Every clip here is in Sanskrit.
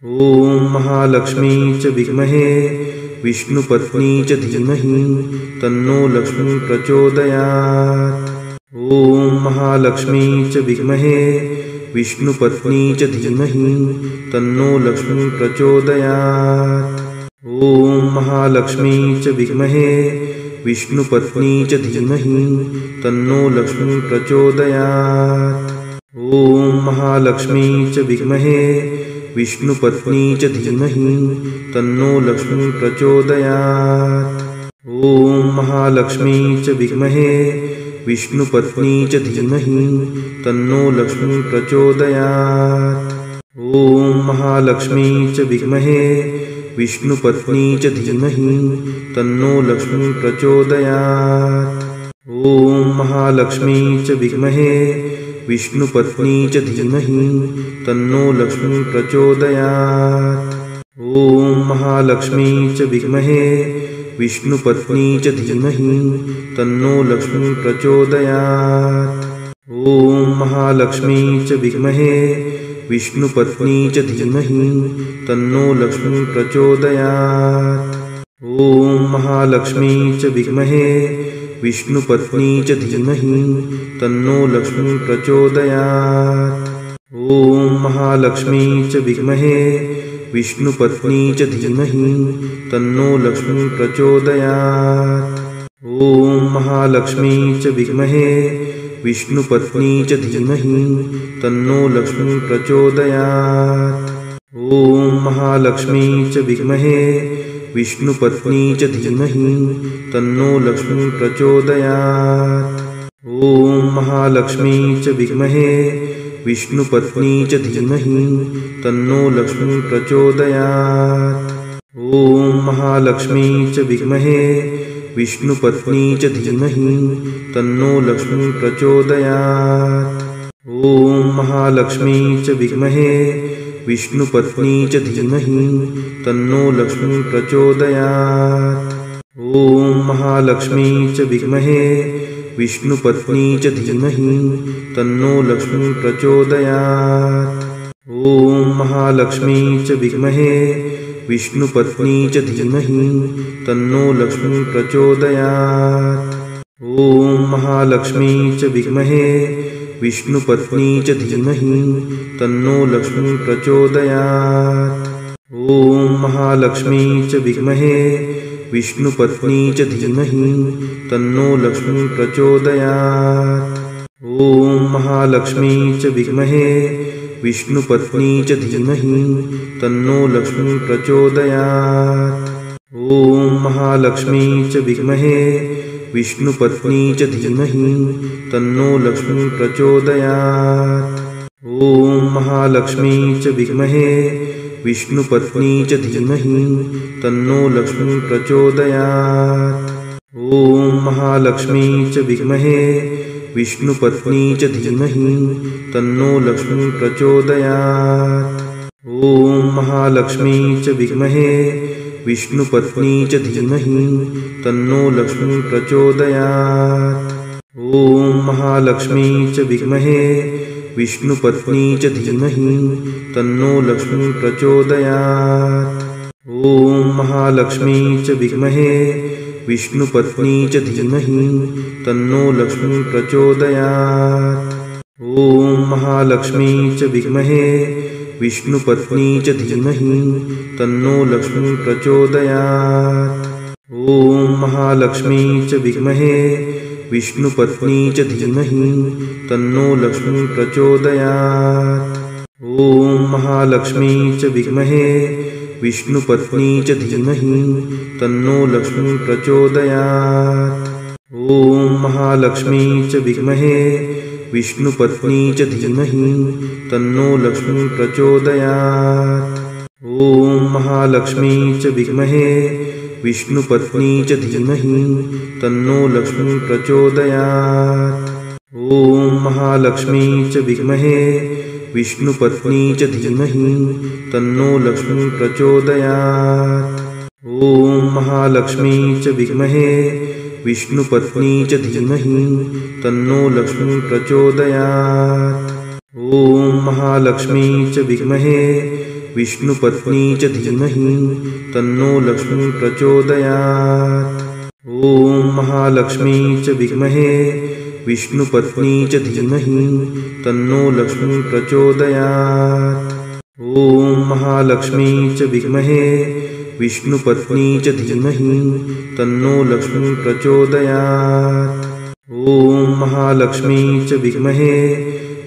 ॐ महालक्ष्मी च विद्महे विष्णुपत्नी च धीमहि तन्नो लक्ष्मी प्रचोदयात्। ॐ महालक्ष्मी च विद्महे विष्णुपत्नी च धीमहि तन्नो लक्ष्मी प्रचोदयात्। ॐ महालक्ष्मी च विद्महे विष्णुपत्नी च धीमहि तन्नो लक्ष्मी प्रचोदयात्। ॐ महालक्ष्मी च विद्महे विष्णुपत्नी च धीमहि तन्नो लक्ष्मी प्रचोदयात्। ॐ महालक्ष्मी च विद्महे विष्णुपत्नी च धीमहि तन्नो लक्ष्मी प्रचोदयात्। ॐ महालक्ष्मी च विद्महे विष्णुपत्नी च धीमहि तन्नो लक्ष्मी प्रचोदयात्। ॐ महालक्ष्मी च विद्महे विष्णुपत्नी च धीमहि तन्नो लक्ष्मी प्रचोदयात्। ॐ महालक्ष्मी च विद्महे विष्णुपत्नी च धीमहि तन्नो लक्ष्मी प्रचोदयात्। ॐ महालक्ष्मी च विद्महे विष्णुपत्नी च धीमहि तन्नो लक्ष्मी प्रचोदयात्। ॐ महालक्ष्मी च विद्महे विष्णुपत्नी च धीमहि तन्नो लक्ष्मी प्रचोदयात्। ॐ महालक्ष्मी च विद्महे विष्णुपत्नी च धीमहि तन्नो लक्ष्मी प्रचोदयात्। ॐ महालक्ष्मी च विद्महे विष्णुपत्नी च धीमहि तन्नो लक्ष्मी प्रचोदयात्। ॐ महालक्ष्मी च विद्महे विष्णुपत्नी च धीमहि तन्नो लक्ष्मी प्रचोदयात्। ॐ महालक्ष्मी च विद्महे विष्णुपत्नी च धीमहि तन्नो लक्ष्मी प्रचोदयात्। ॐ महालक्ष्मी च विद्महे विष्णुपत्नी च धीमहि तन्नो लक्ष्मी प्रचोदयात्। ॐ महालक्ष्मी च विद्महे विष्णुपत्नी च धीमहि तन्नो लक्ष्मी प्रचोदयात्। ॐ महालक्ष्मी च विद्महे विष्णुपत्नी च धीमहि तन्नो लक्ष्मी प्रचोदयात्। ॐ महालक्ष्मी च विद्महे विष्णुपत्नी च धीमहि तन्नो लक्ष्मी प्रचोदयात्। ॐ महालक्ष्मी च विद्महे विष्णुपत्नी च धीमहि तन्नो लक्ष्मी प्रचोदयात्। ॐ महालक्ष्मी च विद्महे विष्णुपत्नी च धीमहि तन्नो लक्ष्मी प्रचोदयात्। ॐ महालक्ष्मी च विद्महे विष्णुपत्नी च धीमहि तन्नो लक्ष्मी प्रचोदयात्। ॐ महालक्ष्मी च विद्महे विष्णुपत्नी च धीमहि तन्नो लक्ष्मी प्रचोदयात्। ॐ महालक्ष्मी च विद्महे विष्णुपत्नी च धीमहि तन्नो लक्ष्मी प्रचोदयात्। ॐ महालक्ष्मी च विद्महे विष्णुपत्नी च धीमहि तन्नो लक्ष्मी प्रचोदयात्। ॐ महालक्ष्मी च विद्महे विष्णुपत्नी च धीमहि तन्नो लक्ष्मी प्रचोदयात्। ॐ महालक्ष्मी च विद्महे विष्णुपत्नी च धीमहि तन्नो लक्ष्मी प्रचोदयात्। ॐ महालक्ष्मी च विद्महे विष्णुपत्नी च धीमहि तन्नो लक्ष्मी प्रचोदयात्। ॐ महालक्ष्मी च विद्महे विष्णुपत्नी च धीमहि तन्नो लक्ष्मी प्रचोदयात्। ॐ महालक्ष्मी च विद्महे विष्णुपत्नी च धीमहि तन्नो लक्ष्मी प्रचोदयात्। ॐ महालक्ष्मी च विद्महे विष्णुपत्नी च धीमहि तन्नो लक्ष्मी प्रचोदयात्। ॐ महालक्ष्मी च विद्महे विष्णुपत्नी च धीमहि तन्नो लक्ष्मी प्रचोदयात्। ॐ महालक्ष्मी च विद्महे विष्णुपत्नी च धीमहि तन्नो लक्ष्मी प्रचोदयात्। ॐ महालक्ष्मी च विद्महे विष्णुपत्नी च धीमहि तन्नो लक्ष्मी प्रचोदयात्। ॐ महालक्ष्मी च विद्महे विष्णुपत्नी च धीमहि तन्नो लक्ष्मी प्रचोदयात्। ॐ महालक्ष्मी च विद्महे विष्णुपत्नी च धीमहि तन्नो लक्ष्मी प्रचोदयात्। ॐ महालक्ष्मी च विद्महे विष्णुपत्नी च धीमहि तन्नो लक्ष्मी प्रचोदयात्। ॐ महालक्ष्मी च विद्महे विष्णुपत्नी च धीमहि तन्नो लक्ष्मी प्रचोदयात्। ॐ महालक्ष्मी च विद्महे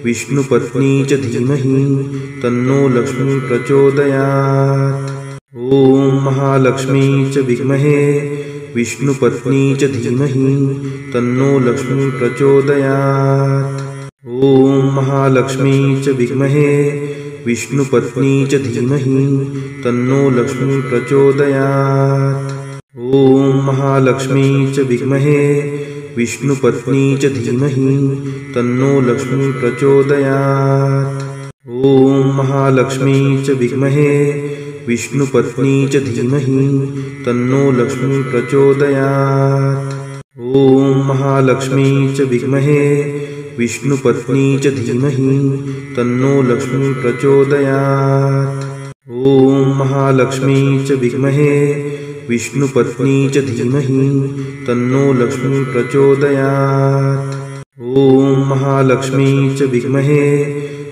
विष्णुपत्नी च धीमहि तन्नो लक्ष्मी प्रचोदयात्। ॐ महालक्ष्मी च विद्महे विष्णुपत्नी च धीमहि तन्नो लक्ष्मी प्रचोदयात्। ॐ महालक्ष्मी च विद्महे विष्णुपत्नी च धीमहि तन्नो लक्ष्मी प्रचोदयात्। ॐ महालक्ष्मी च विद्महे विष्णुपत्नी च धीमहि तन्नो लक्ष्मी प्रचोदयात्। ॐ महालक्ष्मी च विद्महे विष्णुपत्नी च धीमहि तन्नो लक्ष्मी प्रचोदयात्। ॐ महालक्ष्मी च विद्महे विष्णुपत्नी च धीमहि तन्नो लक्ष्मी प्रचोदयात्। ॐ महालक्ष्मी च विद्महे विष्णुपत्नी च धीमहि तन्नो लक्ष्मी प्रचोदयात्। ॐ महालक्ष्मी च विद्महे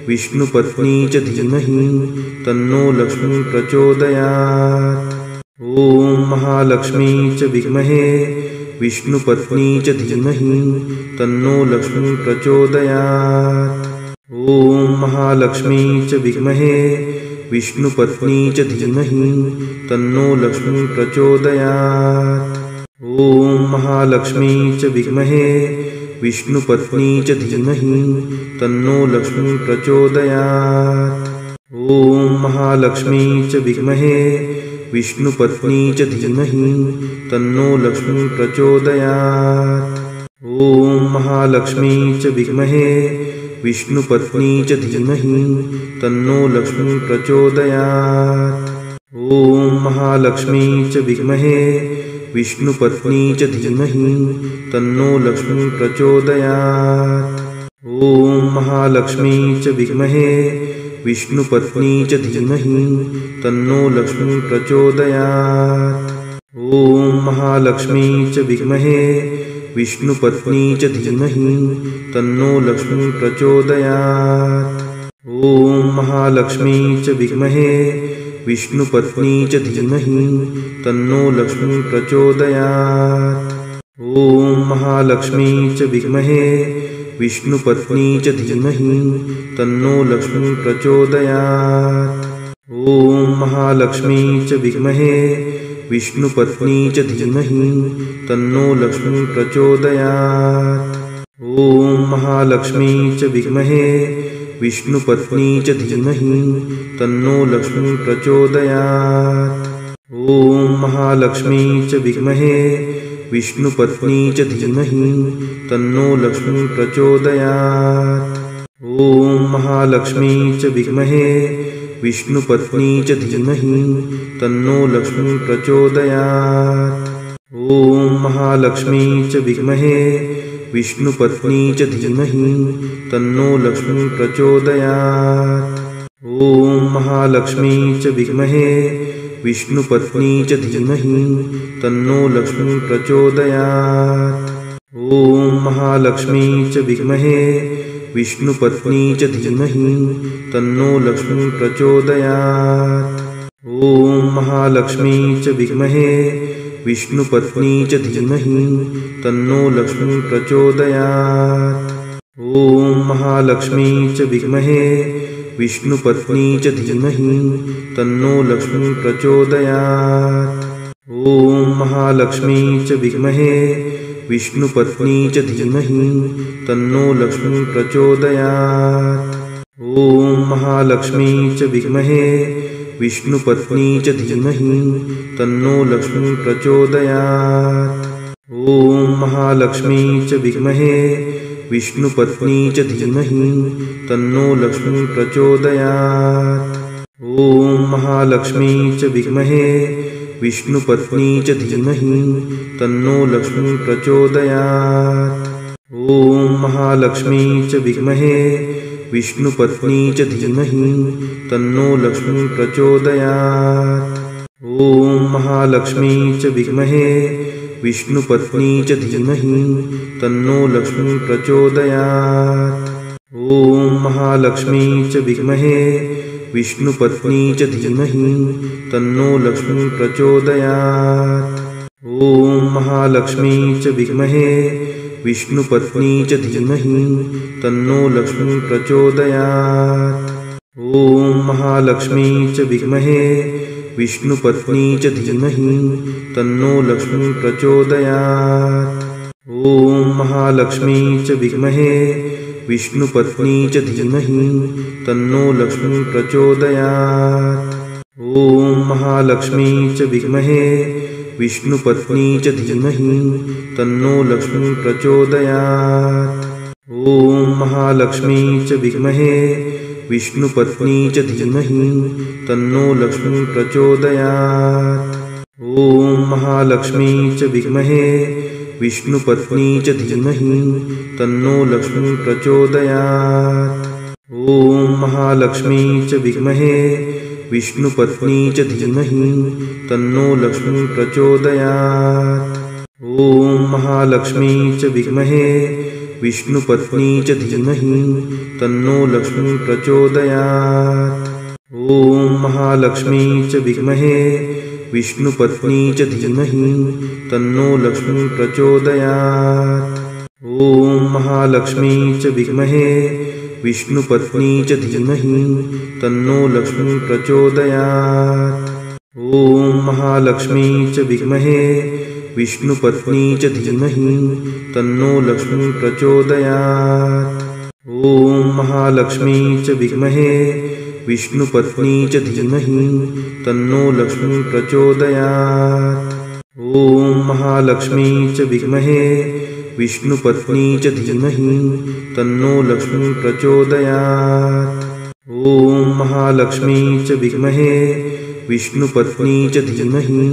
विष्णुपत्नी च धीमहि तन्नो लक्ष्मी प्रचोदयात्। ॐ महालक्ष्मी च विद्महे विष्णुपत्नी च धीमहि तन्नो लक्ष्मी प्रचोदयात्। ॐ महालक्ष्मी च विद्महे विष्णुपत्नी च धीमहि तन्नो लक्ष्मी प्रचोदयात्। ॐ महालक्ष्मी च विद्महे विष्णुपत्नी च धीमहि तन्नो लक्ष्मी प्रचोदयात्। ॐ महालक्ष्मी च विद्महे विष्णुपत्नी च धीमहि तन्नो लक्ष्मी प्रचोदयात्। ॐ महालक्ष्मी च विद्महे विष्णुपत्नी च धीमहि तन्नो लक्ष्मी प्रचोदयात्। ॐ महालक्ष्मी च विद्महे विष्णुपत्नी च धीमहि तन्नो लक्ष्मी प्रचोदयात्। ॐ महालक्ष्मी च विद्महे विष्णुपत्नी च धीमहि तन्नो लक्ष्मी प्रचोदयात्। ॐ महालक्ष्मी च विद्महे विष्णुपत्नी च धीमहि तन्नो लक्ष्मी प्रचोदयात्। ॐ महालक्ष्मी च विद्महे विष्णुपत्नी च धीमहि तन्नो लक्ष्मी प्रचोदयात्। ॐ महालक्ष्मी च विद्महे विष्णुपत्नी च धीमहि तन्नो लक्ष्मी प्रचोदयात्। ॐ महालक्ष्मी च विद्महे विष्णुपत्नी च धीमहि तन्नो लक्ष्मी प्रचोदयात्। ॐ महालक्ष्मी च विद्महे विष्णुपत्नी च धीमहि तन्नो लक्ष्मी प्रचोदयात्। ॐ महालक्ष्मी च विद्महे विष्णुपत्नी च धीमहि तन्नो लक्ष्मी प्रचोदयात्। ॐ महालक्ष्मी च विद्महे विष्णुपत्नी च धीमहि तन्नो लक्ष्मी प्रचोदयात्। ॐ महालक्ष्मी च विद्महे विष्णुपत्नी च धीमहि तन्नो लक्ष्मी प्रचोदयात्। ॐ महालक्ष्मी च विद्महे विष्णुपत्नी च धीमहि तन्नो लक्ष्मी प्रचोदयात्। ॐ महालक्ष्मी च विद्महे विष्णुपत्नी च धीमहि तन्नो लक्ष्मी प्रचोदयात्। ॐ महालक्ष्मी च विद्महे विष्णुपत्नी च धीमहि तन्नो लक्ष्मी प्रचोदयात्। ॐ महालक्ष्मी च विद्महे विष्णुपत्नी च धीमहि तन्नो लक्ष्मी प्रचोदयात्। ॐ महालक्ष्मी च विद्महे विष्णुपत्नी च धीमहि तन्नो लक्ष्मी प्रचोदयात्। ॐ महालक्ष्मी च विद्महे विष्णुपत्नी च धीमहि तन्नो लक्ष्मी प्रचोदयात्। ॐ महालक्ष्मी च विद्महे विष्णुपत्नी च धीमहि तन्नो लक्ष्मी प्रचोदयात्। ॐ महालक्ष्मी च विद्महे विष्णुपत्नी च धीमहि तन्नो लक्ष्मी प्रचोदयात्। ॐ महालक्ष्मी च विद्महे विष्णुपत्नी च धीमहि तन्नो लक्ष्मी प्रचोदयात्। ॐ महालक्ष्मी च विद्महे विष्णुपत्नी च धीमहि तन्नो लक्ष्मी प्रचोदयात्। ॐ महालक्ष्मी च विद्महे विष्णुपत्नी च धीमहि तन्नो लक्ष्मी प्रचोदयात्। ॐ महालक्ष्मी च विद्महे विष्णुपत्नी च धीमहि तन्नो लक्ष्मी प्रचोदयात्। ॐ महालक्ष्मी च विद्महे विष्णुपत्नी च धीमहि तन्नो लक्ष्मी प्रचोदयात्। ॐ महालक्ष्मी च विद्महे विष्णुपत्नी च धीमहि तन्नो लक्ष्मी प्रचोदयात्। ॐ महालक्ष्मी च विद्महे विष्णुपत्नी च धीमहि तन्नो लक्ष्मी प्रचोदयात्। ॐ महालक्ष्मी च विद्महे विष्णुपत्नी च धीमहि तन्नो लक्ष्मी प्रचोदयात्। ॐ महालक्ष्मी च विद्महे विष्णुपत्नी च धीमहि तन्नो लक्ष्मी प्रचोदयात्। ॐ महालक्ष्मी च विद्महे विष्णुपत्नी च धीमहि तन्नो लक्ष्मी प्रचोदयात्। ॐ महालक्ष्मी च विद्महे विष्णुपत्नी च धीमहि तन्नो लक्ष्मी प्रचोदयात्। ॐ महालक्ष्मी च विद्महे विष्णुपत्नी च धीमहि तन्नो लक्ष्मी प्रचोदयात्। ॐ महालक्ष्मी च विद्महे विष्णुपत्नी च धीमहि तन्नो लक्ष्मी प्रचोदयात्। ॐ महालक्ष्मी च विद्महे विष्णुपत्नी च धीमहि तन्नो लक्ष्मी प्रचोदयात्। ॐ महालक्ष्मी च विद्महे विष्णुपत्नी च धीमहि तन्नो लक्ष्मी प्रचोदयात्। ॐ महालक्ष्मी च विद्महे विष्णुपत्नी च धीमहि तन्नो लक्ष्मी प्रचोदयात्। ॐ महालक्ष्मी च विद्महे विष्णुपत्नी च धीमहि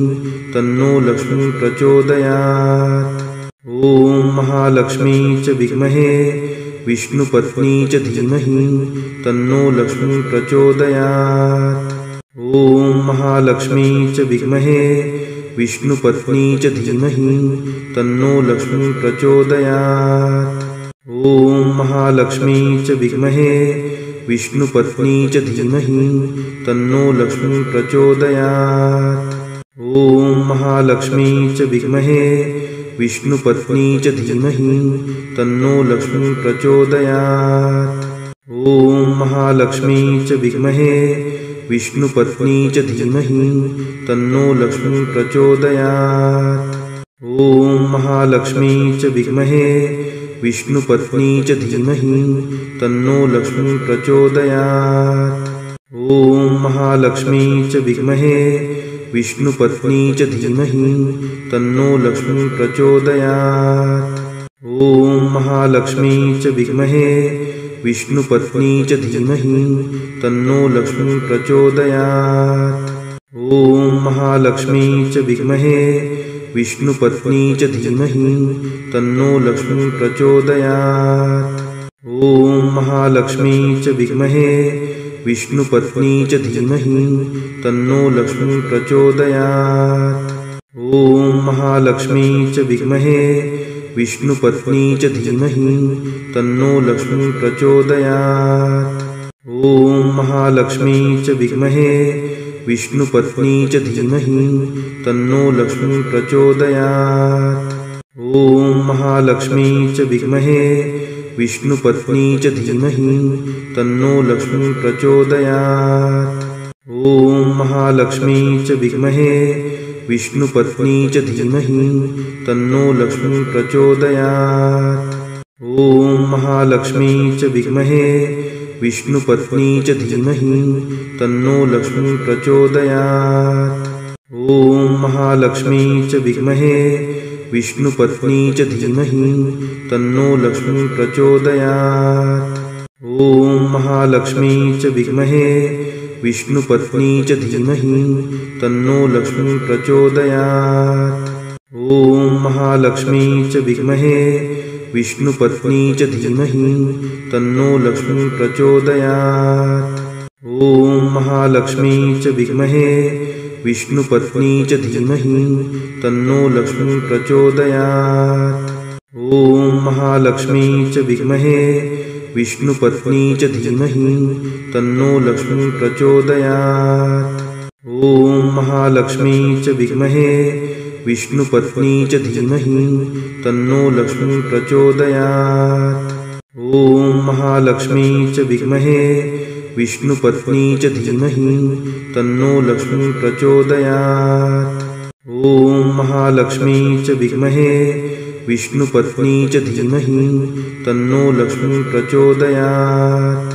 तन्नो लक्ष्मी प्रचोदयात्। ॐ महालक्ष्मी च विद्महे विष्णुपत्नी च धीमहि तन्नो लक्ष्मी प्रचोदयात्। ॐ महालक्ष्मी च विद्महे विष्णुपत्नी च धीमहि तन्नो लक्ष्मी प्रचोदयात्। ॐ महालक्ष्मी च विद्महे विष्णुपत्नी च धीमहि तन्नो लक्ष्मी प्रचोदयात्। ॐ महालक्ष्मी च विद्महे विष्णुपत्नी च धीमहि तन्नो लक्ष्मी प्रचोदयात्। ॐ महालक्ष्मी च विद्महे विष्णुपत्नी च धीमहि तन्नो लक्ष्मी प्रचोदयात्। ॐ महालक्ष्मी च विद्महे विष्णुपत्नी च धीमहि तन्नो लक्ष्मी प्रचोदयात्। ॐ महालक्ष्मी च विद्महे विष्णुपत्नी च धीमहि तन्नो लक्ष्मी प्रचोदयात्। ॐ महालक्ष्मी च विद्महे विष्णुपत्नी च धीमहि तन्नो लक्ष्मी प्रचोदयात्। ॐ महालक्ष्मी च विद्महे विष्णुपत्नी च धीमहि तन्नो लक्ष्मी प्रचोदयात्। ॐ महालक्ष्मी च विद्महे विष्णुपत्नी च धीमहि तन्नो लक्ष्मी प्रचोदयात्। ॐ महालक्ष्मी च विद्महे विष्णुपत्नी च धीमहि तन्नो लक्ष्मी प्रचोदयात्। ॐ महालक्ष्मी च विद्महे विष्णुपत्नी च धीमहि तन्नो लक्ष्मी प्रचोदयात्। ॐ महालक्ष्मी च विद्महे विष्णुपत्नी च धीमहि तन्नो लक्ष्मी प्रचोदयात्। ॐ महालक्ष्मी च विद्महे विष्णुपत्नी च धीमहि तन्नो लक्ष्मी प्रचोदयात्। ॐ महालक्ष्मी च विद्महे विष्णुपत्नी च धीमहि तन्नो लक्ष्मी प्रचोदयात्। ॐ महालक्ष्मी च विद्महे विष्णुपत्नी च धीमहि तन्नो लक्ष्मी प्रचोदयात्। ॐ महालक्ष्मी च विद्महे विष्णुपत्नी च धीमहि तन्नो लक्ष्मी प्रचोदयात्। ॐ महालक्ष्मी च विद्महे विष्णुपत्नी च धीमहि तन्नो लक्ष्मी प्रचोदयात्। ॐ महालक्ष्मी च विद्महे विष्णुपत्नी च धीमहि तन्नो लक्ष्मी प्रचोदयात्। ॐ महालक्ष्मी च विद्महे विष्णुपत्नी च धीमहि तन्नो लक्ष्मी प्रचोदयात्। ॐ महालक्ष्मी च विद्महे विष्णुपत्नी च धीमहि तन्नो लक्ष्मी प्रचोदयात्। ॐ महालक्ष्मी च विद्महे विष्णुपत्नी च धीमहि तन्नो लक्ष्मी प्रचोदयात्। ॐ महालक्ष्मी च विद्महे विष्णुपत्नी च धीमहि तन्नो लक्ष्मी प्रचोदयात्।